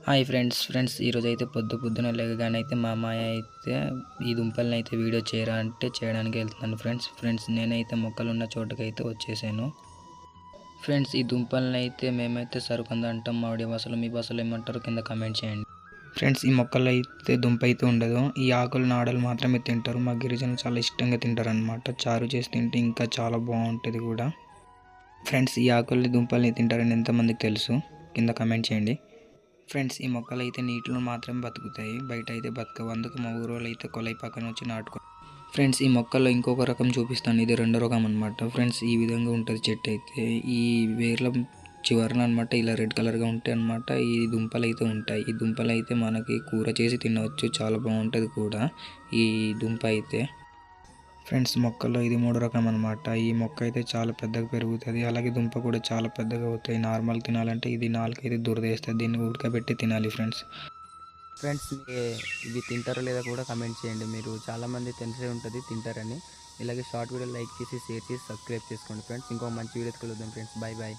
Hi friends ఈరోజైతే పొద్దున లేవగానే అయితే మా అమ్మాయి అయితే ఈ దుంపల్ని అయితే వీడియో చేయరా అంటే చేయడానికి వెళ్తున్నాను ఫ్రెండ్స్ నేనైతే మొక్కలున్న చోటుకైతే వచ్చేసాను. ఫ్రెండ్స్ ఈ దుంపల్ని అయితే మేమైతే సరుకంద అంటాం. మామిడి భాషలో మీ భాషలో ఏమంటారో కింద కామెంట్ చేయండి. ఫ్రెండ్స్ ఈ మొక్కల్లో అయితే దుంప అయితే ఉండదు. ఈ ఆకులను ఆడలు మాత్రమే తింటారు. మా గిరిజనులు చాలా ఇష్టంగా తింటారు అనమాట. చారు చేసి తింటే ఇంకా చాలా బాగుంటుంది కూడా. ఫ్రెండ్స్ ఈ ఆకుల్ని దుంపల్ని తింటారని ఎంతమందికి తెలుసు కింద కామెంట్ చేయండి. ఫ్రెండ్స్ ఈ మొక్కలు అయితే నీటిలో మాత్రమే బతుకుతాయి, బయట అయితే బతకవు. అందుకు మా ఊరోళ్ళు అయితే కొలై పక్కన వచ్చి నాటుకో. ఫ్రెండ్స్ ఈ మొక్కల్లో ఇంకొక రకం చూపిస్తాను, ఇది రెండో రకం అనమాట. ఫ్రెండ్స్ ఈ విధంగా ఉంటుంది చెట్టు అయితే. ఈ వేర్ల చివరన అనమాట ఇలా రెడ్ కలర్గా ఉంటాయి అనమాట. ఈ దుంపలు అయితే ఉంటాయి. ఈ దుంపలు అయితే మనకి కూర చేసి తినవచ్చు, చాలా బాగుంటుంది కూడా ఈ దుంప అయితే. ఫ్రెండ్స్ మొక్కల్లో ఇది మూడో రకం అనమాట. ఈ మొక్క అయితే చాలా పెద్దగా పెరుగుతుంది, అలాగే దుంప కూడా చాలా పెద్దగా అవుతాయి. నార్మల్ తినాలంటే ఇది నాలుగైతే దురదేస్తుంది, దీన్ని ఉడకబెట్టి తినాలి ఫ్రెండ్స్. ఇవి తింటారో లేదా కూడా కమెంట్ చేయండి. మీరు చాలామంది తెలిసే ఉంటుంది తింటారని. ఇలాగే షార్ట్ వీడియో లైక్ చేసి షేర్ చేసి సబ్స్క్రైబ్ చేసుకోండి ఫ్రెండ్స్. ఇంకో మంచి వీడియో కలుద్దాం ఫ్రెండ్స్. బాయ్.